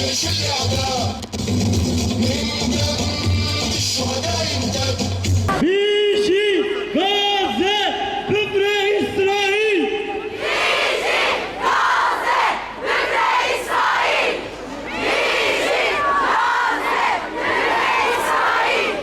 Bizi Gazze, Kıbre İsrail! Bizi Gazze, Kıbre İsrail! Bizi Gazze, Kıbre İsrail!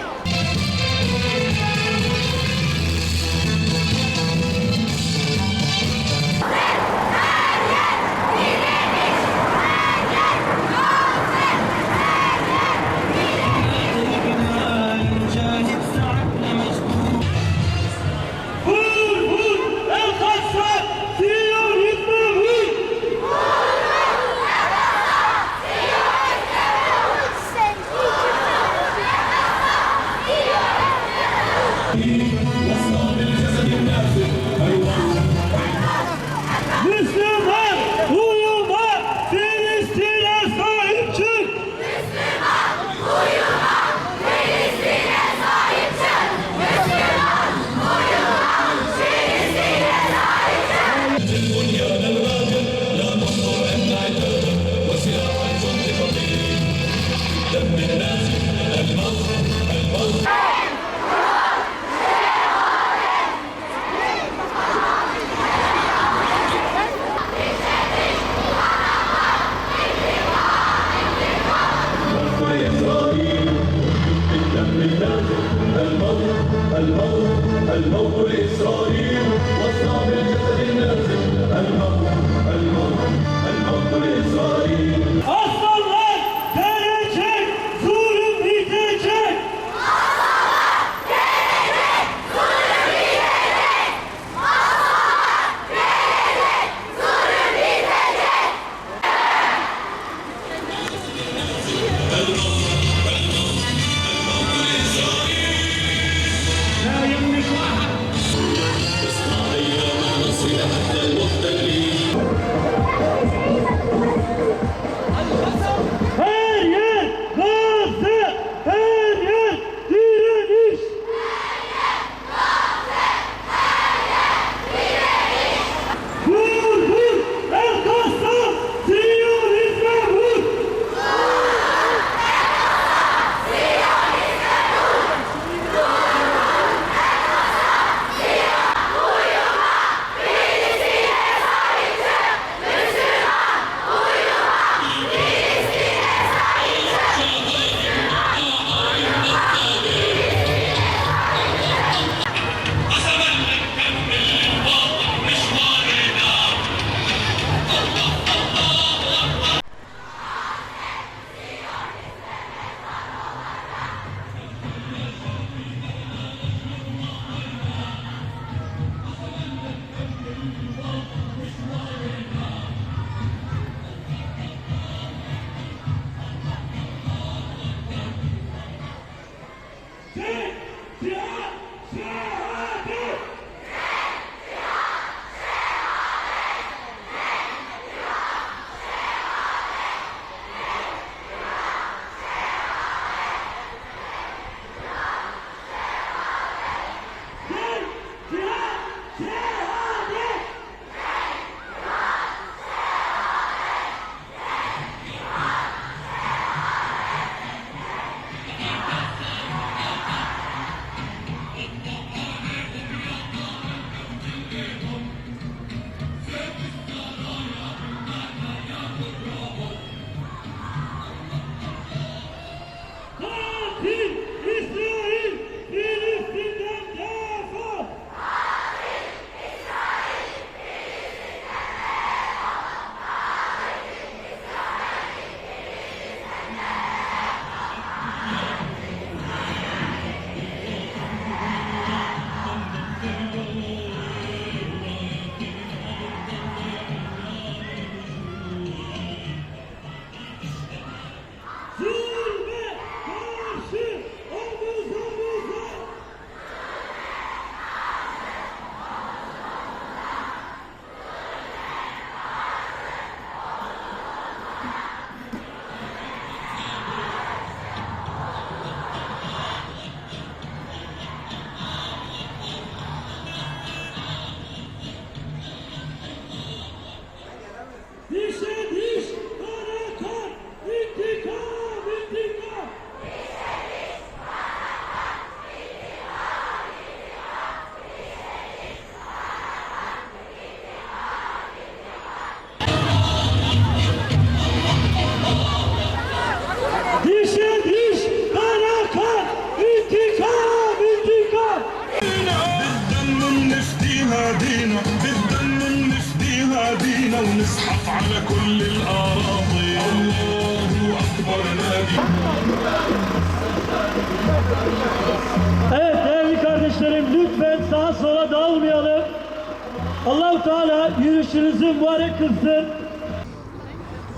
Allah-u Teala yürüyüşünüzü mübarek kılsın.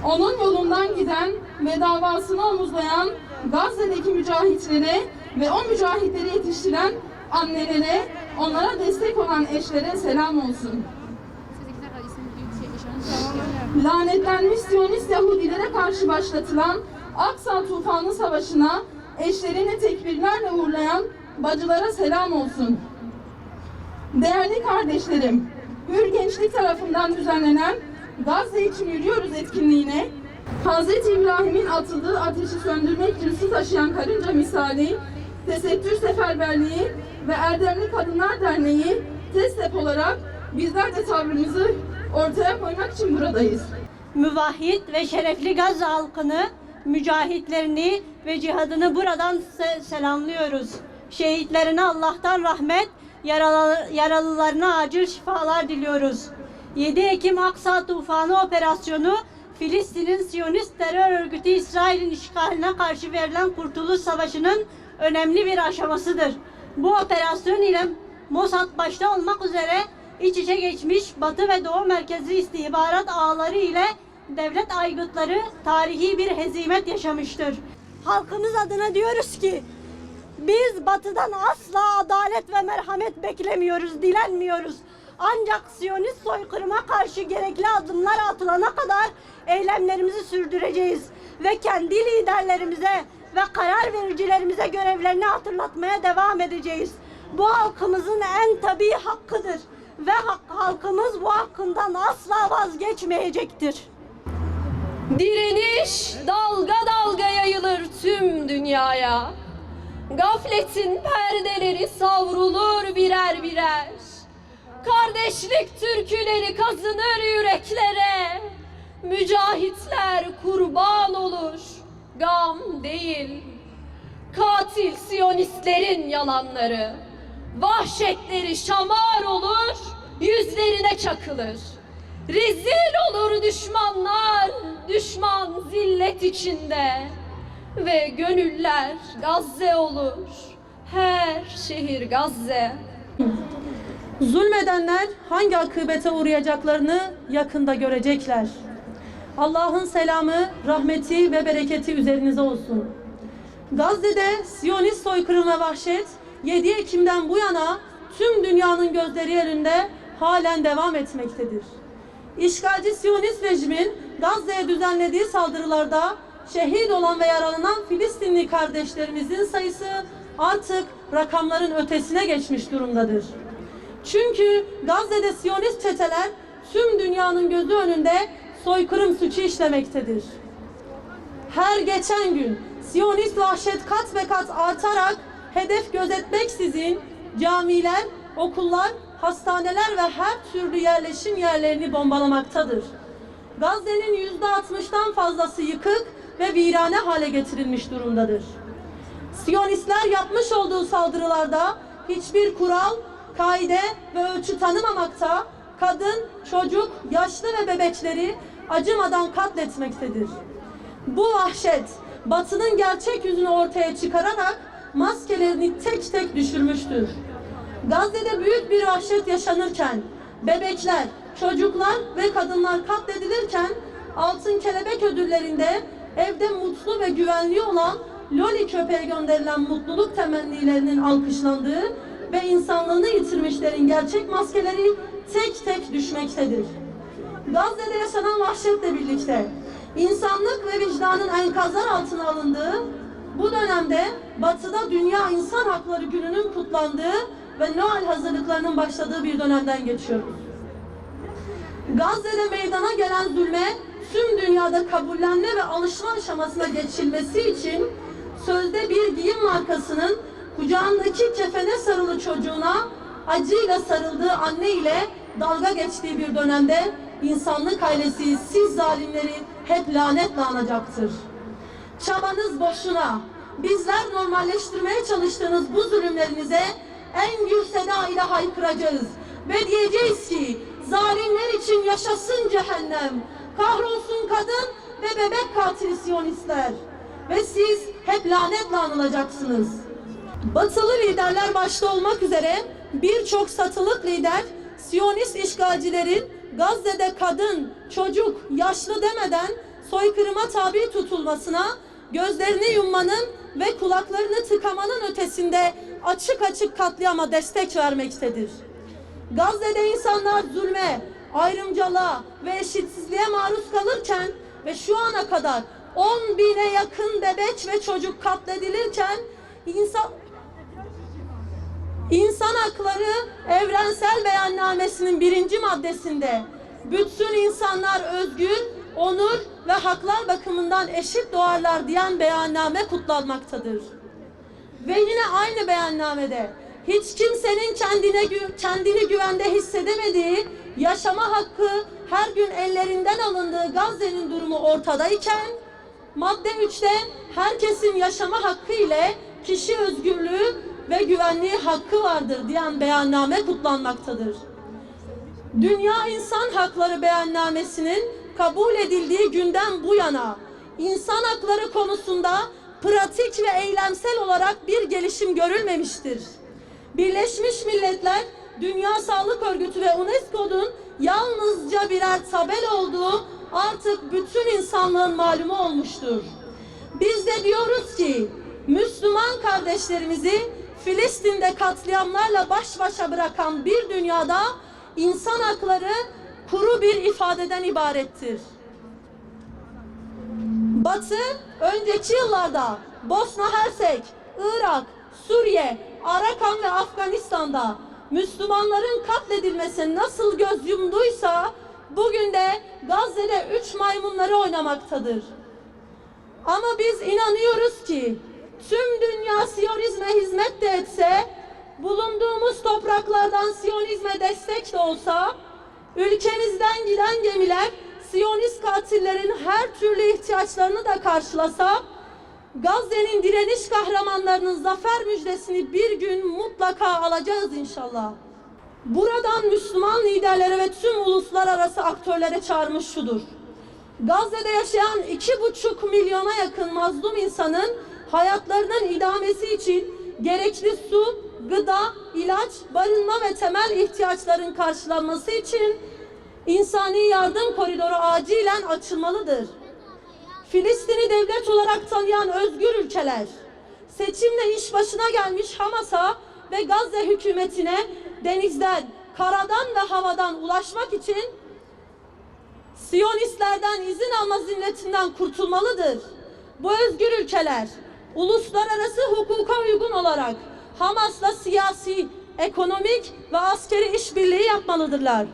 Onun yolundan giden ve davasını omuzlayan Gazze'deki mücahitlere ve o mücahitleri yetiştiren annelere, onlara destek olan eşlere selam olsun. Lanetlenmiş Siyonist Yahudilere karşı başlatılan Aksa Tufanı Savaşı'na eşlerini tekbirlerle uğurlayan bacılara selam olsun. Değerli kardeşlerim, Hür Gençlik tarafından düzenlenen Gazze için yürüyoruz etkinliğine Hz. İbrahim'in atıldığı ateşi söndürmek için su taşıyan karınca misali, Tesettür Seferberliği ve Erdemli Kadınlar Derneği TESTEP olarak bizler de tavrımızı ortaya koymak için buradayız. Müvahhid ve şerefli Gazze halkını, mücahitlerini ve cihadını buradan selamlıyoruz. Şehitlerine Allah'tan rahmet, yaralılarına acil şifalar diliyoruz. 7 Ekim Aksa Tufanı operasyonu, Filistin'in Siyonist terör örgütü İsrail'in işgaline karşı verilen Kurtuluş Savaşı'nın önemli bir aşamasıdır. Bu operasyon ile Mossad başta olmak üzere iç içe geçmiş Batı ve Doğu merkezli istihbarat ağları ile devlet aygıtları tarihi bir hezimet yaşamıştır. Halkımız adına diyoruz ki biz Batı'dan asla adalet ve merhamet beklemiyoruz, dilenmiyoruz. Ancak Siyonist soykırıma karşı gerekli adımlar atılana kadar eylemlerimizi sürdüreceğiz ve kendi liderlerimize ve karar vericilerimize görevlerini hatırlatmaya devam edeceğiz. Bu halkımızın en tabii hakkıdır ve halkımız bu hakkından asla vazgeçmeyecektir. Direniş dalga dalga yayılır tüm dünyaya. Gafletin perdeleri savrulur birer birer. Kardeşlik türküleri kazınır yüreklere. Mücahitler kurban olur, gam değil. Katil Siyonistlerin yalanları, vahşetleri şamar olur, yüzlerine çakılır. Rezil olur düşmanlar, düşman zillet içinde. Ve gönüller Gazze olur, her şehir Gazze. Zulmedenler hangi akıbete uğrayacaklarını yakında görecekler. Allah'ın selamı, rahmeti ve bereketi üzerinize olsun. Gazze'de Siyonist soykırım ve vahşet 7 Ekim'den bu yana tüm dünyanın gözleri önünde halen devam etmektedir. İşgalci Siyonist rejimin Gazze'ye düzenlediği saldırılarda şehit olan ve yaralanan Filistinli kardeşlerimizin sayısı artık rakamların ötesine geçmiş durumdadır. Çünkü Gazze'de Siyonist çeteler tüm dünyanın gözü önünde soykırım suçu işlemektedir. Her geçen gün Siyonist vahşet kat ve kat artarak hedef gözetmeksizin camiler, okullar, hastaneler ve her türlü yerleşim yerlerini bombalamaktadır. Gazze'nin %60'dan fazlası yıkık ve virane hale getirilmiş durumdadır. Siyonistler yapmış olduğu saldırılarda hiçbir kural, kaide ve ölçü tanımamakta, kadın, çocuk, yaşlı ve bebekleri acımadan katletmektedir. Bu vahşet, Batı'nın gerçek yüzünü ortaya çıkararak maskelerini tek tek düşürmüştür. Gazze'de büyük bir vahşet yaşanırken, bebekler, çocuklar ve kadınlar katledilirken, Altın Kelebek ödüllerinde evde mutlu ve güvenli olan Loli köpeğe gönderilen mutluluk temennilerinin alkışlandığı ve insanlığını yitirmişlerin gerçek maskeleri tek tek düşmektedir. Gazze'de yaşanan vahşetle birlikte insanlık ve vicdanın enkazlar altına alındığı bu dönemde Batı'da Dünya İnsan Hakları Günü'nün kutlandığı ve Noel hazırlıklarının başladığı bir dönemden geçiyoruz. Gazze'de meydana gelen zulme tüm dünyada kabullenme ve alışma aşamasına geçilmesi için sözde bir giyim markasının kucağındaki kefene sarılı çocuğuna acıyla sarıldığı anne ile dalga geçtiği bir dönemde insanlık ailesi siz zalimleri hep lanetle anacaktır. Çabanız boşuna. Bizler normalleştirmeye çalıştığınız bu zulümlerinize en gür seda ile haykıracağız ve diyeceğiz ki zalimler için yaşasın cehennem, kahrolsun kadın ve bebek katili Siyonistler ve siz hep lanetle anılacaksınız. Batılı liderler başta olmak üzere birçok satılık lider Siyonist işgalcilerin Gazze'de kadın, çocuk, yaşlı demeden soykırıma tabi tutulmasına, gözlerini yummanın ve kulaklarını tıkamanın ötesinde açık açık katliama destek vermektedir. Gazze'de insanlar zulme, ayrımcılığa ve eşitsizliğe maruz kalırken ve şu ana kadar 10.000'e yakın bebek ve çocuk katledilirken İnsan Hakları Evrensel Beyannamesi'nin 1. maddesinde bütün insanlar özgür, onur ve haklar bakımından eşit doğarlar diyen beyanname kutlanmaktadır. Ve yine aynı beyannamede hiç kimsenin kendini güvende hissedemediği, yaşama hakkı her gün ellerinden alındığı Gazze'nin durumu ortadayken, madde 3'te herkesin yaşama hakkı ile kişi özgürlüğü ve güvenliği hakkı vardır diyen beyanname kutlanmaktadır. Dünya İnsan Hakları Beyannamesi'nin kabul edildiği günden bu yana insan hakları konusunda pratik ve eylemsel olarak bir gelişim görülmemiştir. Birleşmiş Milletler, Dünya Sağlık Örgütü ve UNESCO'nun yalnızca birer tabela olduğu artık bütün insanlığın malumu olmuştur. Biz de diyoruz ki Müslüman kardeşlerimizi Filistin'de katliamlarla baş başa bırakan bir dünyada insan hakları kuru bir ifadeden ibarettir. Batı önceki yıllarda Bosna Hersek, Irak, Suriye, Arakan ve Afganistan'da Müslümanların katledilmesine nasıl göz yumduysa bugün de Gazze'de 3 maymunları oynamaktadır. Ama biz inanıyoruz ki tüm dünya Siyonizme hizmet de etse, bulunduğumuz topraklardan Siyonizme destek de olsa, ülkemizden giden gemiler Siyonist katillerin her türlü ihtiyaçlarını da karşılasa, Gazze'nin direniş kahramanlarının zafer müjdesini bir gün mutlaka alacağız inşallah. Buradan Müslüman liderlere ve tüm uluslararası aktörlere çağrımız şudur: Gazze'de yaşayan 2,5 milyona yakın mazlum insanın hayatlarının idamesi için gerekli su, gıda, ilaç, barınma ve temel ihtiyaçların karşılanması için insani yardım koridoru acilen açılmalıdır. Filistin'i devlet olarak tanıyan özgür ülkeler, seçimle iş başına gelmiş Hamas'a ve Gazze hükümetine denizden, karadan ve havadan ulaşmak için Siyonistlerden izin alma zinnetinden kurtulmalıdır. Bu özgür ülkeler uluslararası hukuka uygun olarak Hamas'la siyasi, ekonomik ve askeri işbirliği yapmalıdırlar.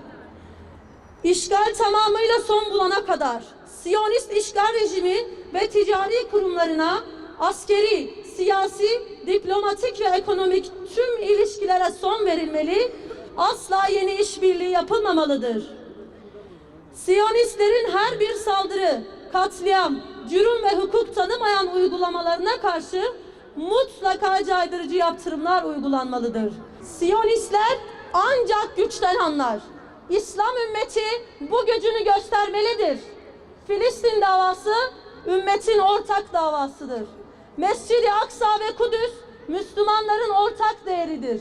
İşgal tamamıyla son bulana kadar Siyonist işgal rejimi ve ticari kurumlarına askeri, siyasi, diplomatik ve ekonomik tüm ilişkilere son verilmeli, asla yeni işbirliği yapılmamalıdır. Siyonistlerin her bir saldırı, katliam, cürüm ve hukuk tanımayan uygulamalarına karşı mutlaka caydırıcı yaptırımlar uygulanmalıdır. Siyonistler ancak güçten anlar. İslam ümmeti bu gücünü göstermelidir. Filistin davası ümmetin ortak davasıdır. Mescid-i Aksa ve Kudüs Müslümanların ortak değeridir.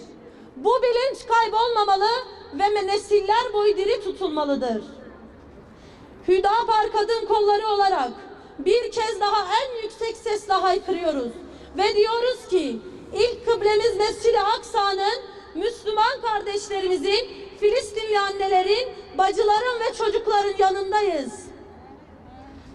Bu bilinç kaybolmamalı ve nesiller boyu diri tutulmalıdır. Hüdapar kadın kolları olarak bir kez daha en yüksek sesle haykırıyoruz ve diyoruz ki ilk kıblemiz Mescid-i Aksa'nın, Müslüman kardeşlerimizin, Filistinli annelerin, bacıların ve çocukların yanındayız.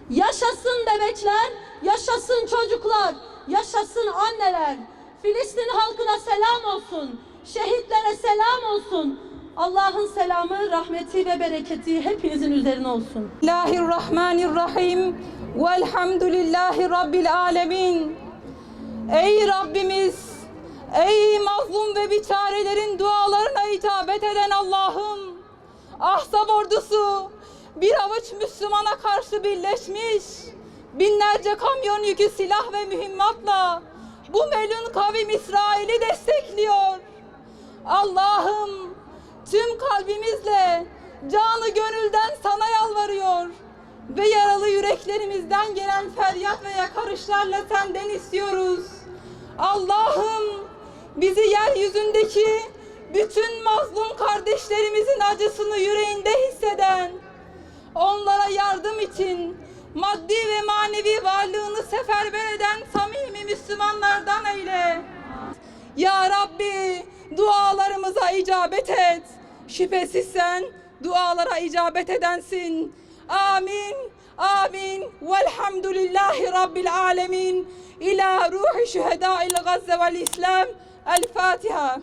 Yaşasın bebekler, yaşasın çocuklar, yaşasın anneler. Filistin halkına selam olsun, şehitlere selam olsun. Allah'ın selamı, rahmeti ve bereketi hepinizin üzerine olsun. Bismillahirrahmanirrahim. Velhamdülillahi Rabbil alemin. Ey Rabbimiz, ey mazlum ve biçarelerin dualarına icabet eden Allah'ım, Ahzab ordusu bir avuç Müslümana karşı birleşmiş, binlerce kamyon yükü silah ve mühimmatla bu melun kavim İsrail'i destekliyor. Allah'ım, tüm kalbimizle, canı gönülden sana yalvarıyor ve yaralı yüreklerimizden gelen feryat ve yakarışlarla senden istiyoruz. Allah'ım, bizi yeryüzündeki bütün mazlum kardeşlerimizin acısını yüreğinde hisseden, onlara yardım için maddi ve manevi varlığını seferber eden samimi Müslümanlardan eyle. Ya Rabbi, dualarımıza icabet et. Şüphesiz sen dualara icabet edensin. Amin. Amin. Velhamdülillahi Rabbil alemin. İlâ ruhi şühedâil Gazze vel İslam. El Fatiha.